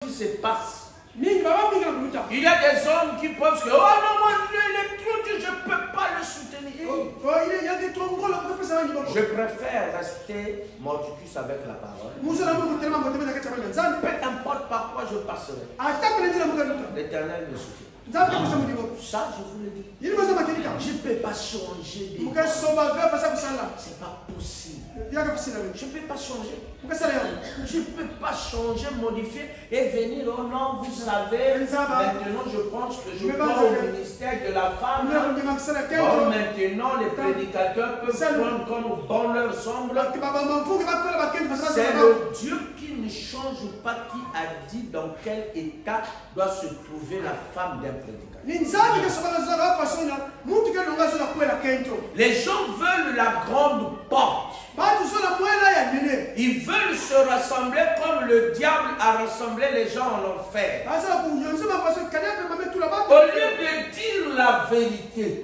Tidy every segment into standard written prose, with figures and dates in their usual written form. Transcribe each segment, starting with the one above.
qui se passe. Il y a des hommes qui pensent que, oh non, moi, il est trop dur, je ne peux pas le soutenir. Je préfère rester mordicus avec la parole. Peu importe par quoi je passerai. L'Éternel me soutient. Ça, je vous le dis. Je ne peux pas changer. Ce n'est pas possible. Je ne peux pas changer. Je ne peux pas changer, modifier et venir. Oh non, vous savez, maintenant je pense que je crois au ministère de la femme. Oh, maintenant les prédicateurs peuvent prendre comme bon leur semble. C'est le Dieu qui ne change pas qui a dit dans quel état doit se trouver la femme d'un prédicateur. Les gens veulent la grande porte. Ils veulent se rassembler comme le diable a rassemblé les gens en enfer. Au lieu de dire la vérité.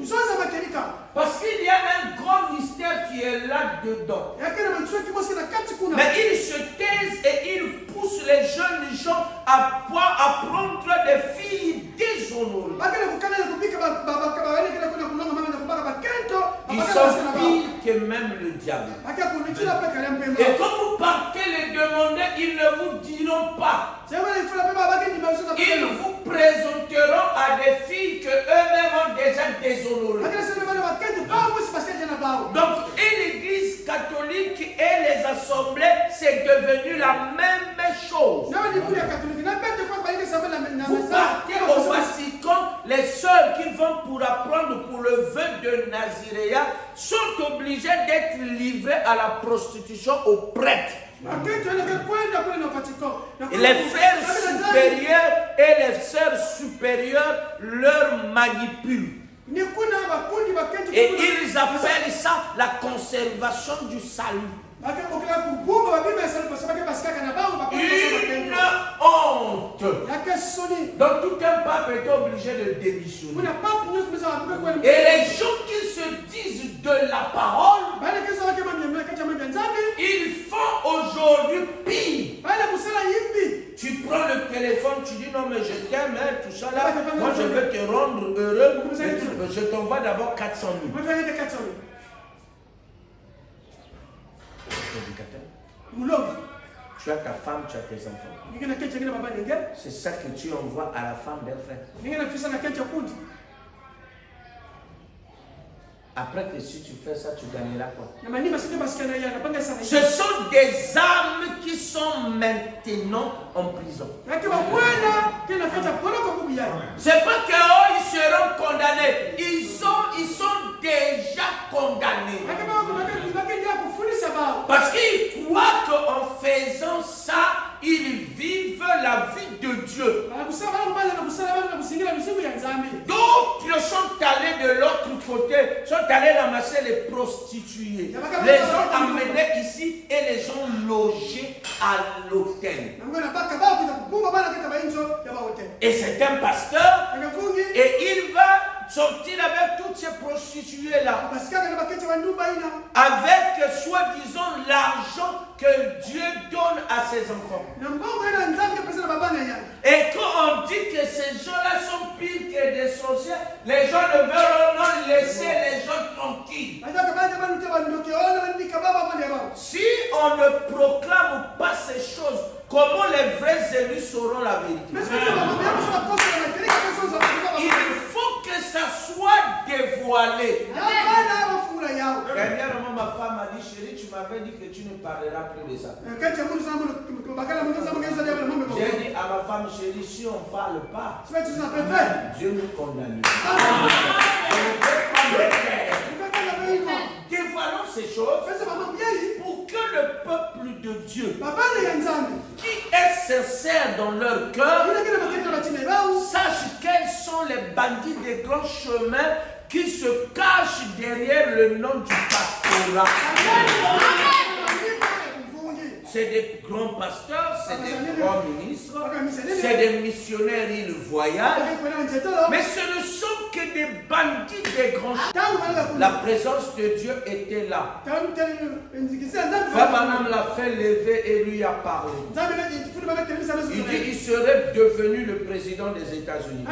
Parce qu'il y a un grand mystère qui est là-dedans. Mais ils se taisent et ils poussent les jeunes gens à prendre des filles déshonorées. Ils sont pires que même le diable. Et quand vous partez les demander, ils ne vous diront pas. Ils vous présenteront à des filles que eux-mêmes ont déjà déshonorées. Donc, et l'église catholique et les assemblées, c'est devenu la même chose. Vous partez au Vatican, les sœurs qui vont pour apprendre pour le vœu de Naziréa sont obligées d'être livrées à la prostitution aux prêtres. Et les frères supérieurs et les sœurs supérieures leur manipulent. Et ils appellent ça la conservation du salut. Une honte. Donc tout un pape est obligé de démissionner. Et les gens qui se disent de la parole, ils font aujourd'hui pire. Tu prends le téléphone, tu dis non mais je t'aime, hein, tout ça là, moi je veux te rendre heureux, je t'envoie d'abord 400 000. Tu as ta femme, tu as tes enfants. C'est ça que tu envoies à la femme d'un frère. Après que si tu fais ça, tu gagneras quoi? Ce sont des âmes qui sont maintenant en prison. C'est pas qu'ils seront condamnés. Ils sont déjà condamnés. Parce qu'ils croient qu'en faisant ça, ils vivent la vie de Dieu. D'autres sont allés de l'autre côté, sont allés ramasser les prostituées. Les ont amenés ici et les ont logés à l'hôtel. Et c'est un pasteur et il va sortir avec toutes ces prostituées-là. Avec soi-disant l'argent que Dieu donne à ses enfants. Et quand on dit que ces gens-là sont pires que des sorciers, les gens ne veulent pas laisser les gens tranquilles. Si on ne proclame pas ces choses, comment les vrais élus sauront la vérité? Il faut que ça soit dévoilé. Dernièrement, ma femme m'a dit, chérie, tu m'avais dit que tu ne parleras plus de ça. J'ai dit à ma femme, chérie, si on ne parle pas, Dieu nous condamne. Dévoilons ces choses pour que le peuple de Dieu, qui est sincère dans leur cœur, sache quels sont les bandits des grands chemins qui se cachent derrière le nom du pastorat. C'est des grands pasteurs, c'est des grands ministres, c'est des missionnaires, ils voyagent. Mais ce ne sont que des bandits, des grands chiens. La présence de Dieu était là. Frère Branham l'a fait lever et lui a parlé. Il dit qu'il serait devenu le président des États-Unis.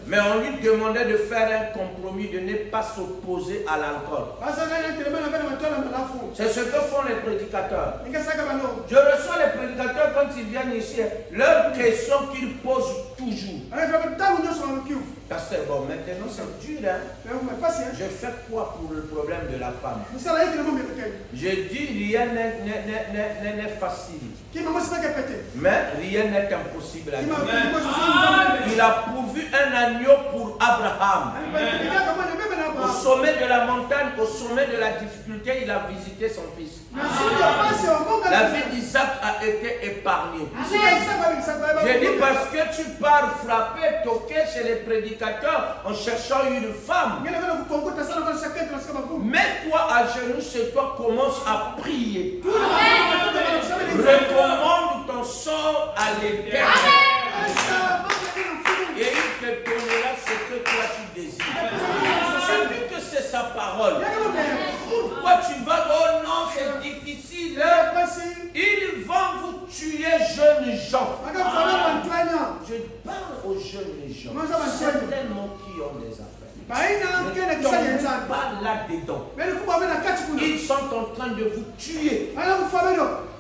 Mais on lui demandait de faire un compromis, de ne pas s'opposer à l'alcool. C'est ce que font les prédicateurs. Je reçois les prédicateurs quand ils viennent ici. Leur question qu'ils posent toujours. Pasteur, bon, maintenant c'est dur, hein? Je fais quoi pour le problème de la femme? Je dis rien n'est facile. Mais rien n'est impossible à Dieu. Il a pourvu un agneau pour Abraham. Au sommet de la montagne, au sommet de la difficulté, il a visité son fils. La vie d'Isaac a été épargnée. Je dis parce que tu pars frapper, toquer chez les prédicateurs en cherchant une femme. Mets-toi à genoux chez toi, commence à prier. Recommande ton sort à l'Éternel. Et il te donnera ce que toi tu désires. C'est lui que c'est sa parole. Pourquoi tu vas? Oh non, c'est difficile. Ils vont vous tuer, jeunes gens. Je parle aux jeunes gens. Certainement qui ont des affaires. Ne tombez pas là-dedans. Ils sont en train de vous tuer.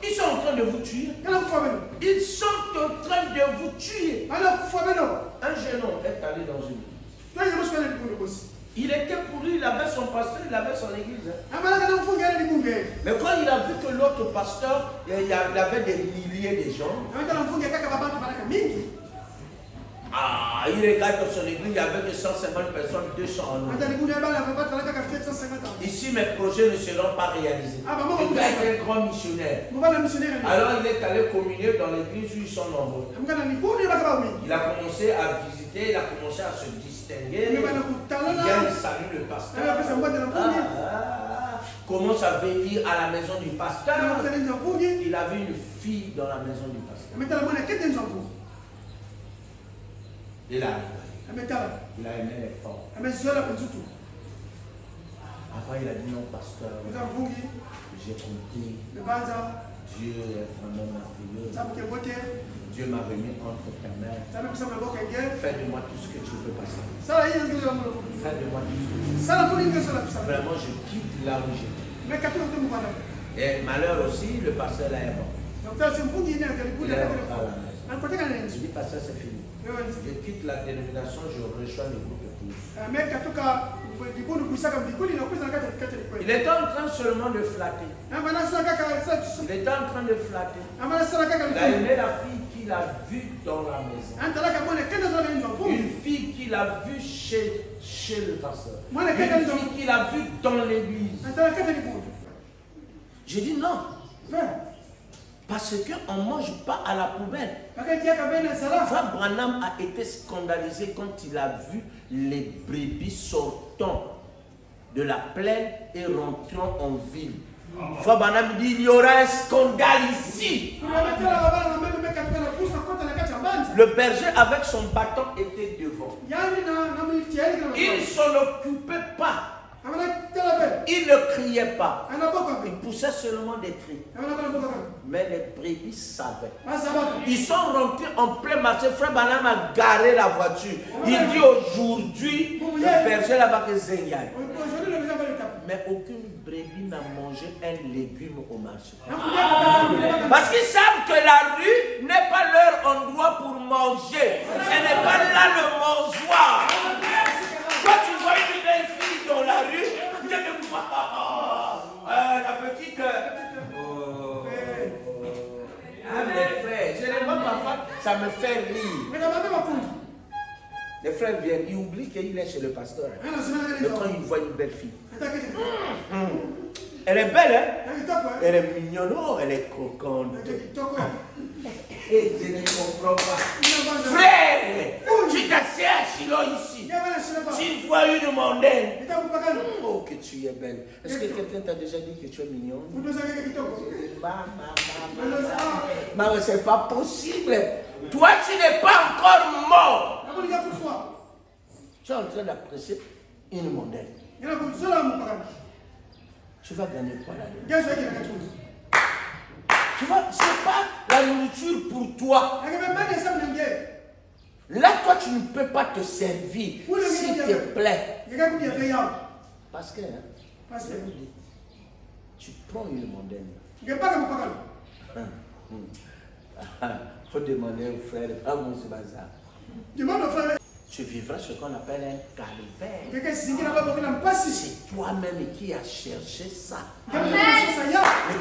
Ils sont en train de vous tuer. Ils sont en train de vous tuer. Un jeune homme est allé dans une église. Il était pourri, il avait son pasteur, il avait son église. Mais quand il a vu que l'autre pasteur, il y avait des milliers de gens. Ah, il regarde dans son église, il n'y avait que 150 personnes, 200 en nous. Ici, mes projets ne seront pas réalisés. Le gars est un grand missionnaire. Alors, il est allé communier dans l'église où ils sont nombreux. Il a commencé à visiter, il a commencé à se distinguer. Il vient, il salue le pasteur. Commence à venir à la maison du pasteur. Il avait une fille dans la maison du pasteur. Il a aimé les femmes. Après, il a dit non, pasteur. J'ai compris. Dieu est vraiment merveilleux. Dieu m'a remis entre tes mains. Fais de moi tout ce que tu veux passer. Fais de moi tout ce que tu veux. Vraiment, je quitte là où j'étais. Et malheur aussi, le pasteur là est mort. Il est à la maison. Je dis, pasteur, c'est fini. Je quitte la dénomination, je rejoins le groupe de pouces. Il était en train seulement de flatter. Il était en train de flatter. Il a aimé la fille qu'il a vue dans la maison. Une fille qu'il a vue chez le pasteur. Une fille qu'il a vue dans l'église. J'ai dit non. Parce qu'on ne mange pas à la poubelle. Frère Branham a été scandalisé quand il a vu les brebis sortant de la plaine et rentrant en ville. Frère Branham dit il y aura un scandale ici. Le berger avec son bâton était devant. Il ne s'en occupait pas. Il ne criait pas. Il poussait seulement des cris. Mais les brebis savaient. Ils sont rentrés en plein marché. Frère Branham a garé la voiture. Il dit aujourd'hui, le berger là-bas que Zengay. Mais aucune brebis n'a mangé un légume au marché. Parce qu'ils savent que la rue n'est pas leur endroit pour manger. Ce n'est pas là le mangeoir. Quand tu vois une belle fille dans la rue, tu te dis, la petite. Même les frères, je les vois parfois, ça me fait rire. Les frères viennent, ils oublient qu'il est chez le pasteur. Mais quand ils voient une belle fille, elle est belle, hein? Elle est mignonne, oh, elle est coquante. Et je ne comprends pas. Frère, tu t'assieds à Chilo ici. Tu vois une mondaine. Oh, que tu es belle. Est-ce que quelqu'un t'a déjà dit que tu es mignonne? Maman, c'est pas possible. Toi, tu n'es pas encore mort. Tu es en train d'apprécier une mondaine. Tu vas gagner quoi là-dedans? Tu vois, ce n'est pas la nourriture pour toi. Là, toi, tu ne peux pas te servir, s'il te plaît. Parce que, tu prends une mondaine. Il faut demander au frère, pas mon bazar. Tu vivras ce qu'on appelle un calvaire. C'est toi-même qui as cherché ça. Mais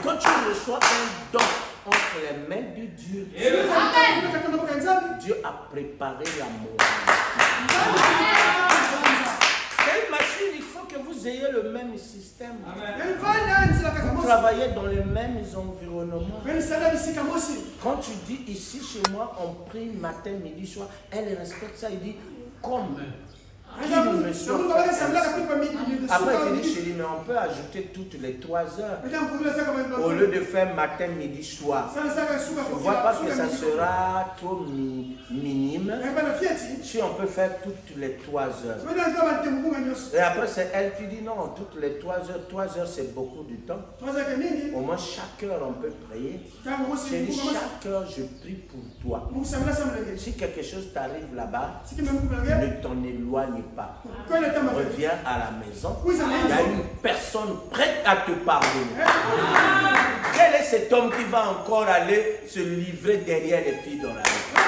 quand tu reçois un don entre les mains de Dieu, Dieu a préparé la morale. Quelle machine, il faut que vous ayez le même système. Vous travaillez dans les mêmes environnements. Quand tu dis ici chez moi, on prie matin, midi, soir, elle respecte ça, il dit comme. Après, tu dis chérie, mais on peut ajouter toutes les 3 heures. Au lieu de faire matin, midi, soir. Tu ne vois pas que ça sera trop minime. Si on peut faire toutes les 3 heures. Et après, c'est elle qui dit non, toutes les 3 heures. 3 heures, c'est beaucoup de temps. Au moins, chaque heure, on peut prier. J'ai dit, chaque heure, je prie pour toi. Si quelque chose t'arrive là-bas, ne t'en éloigne pas. Reviens à la maison. Il y a une personne prête à te pardonner. Quel est cet homme qui va encore aller se livrer derrière les filles dans la rue?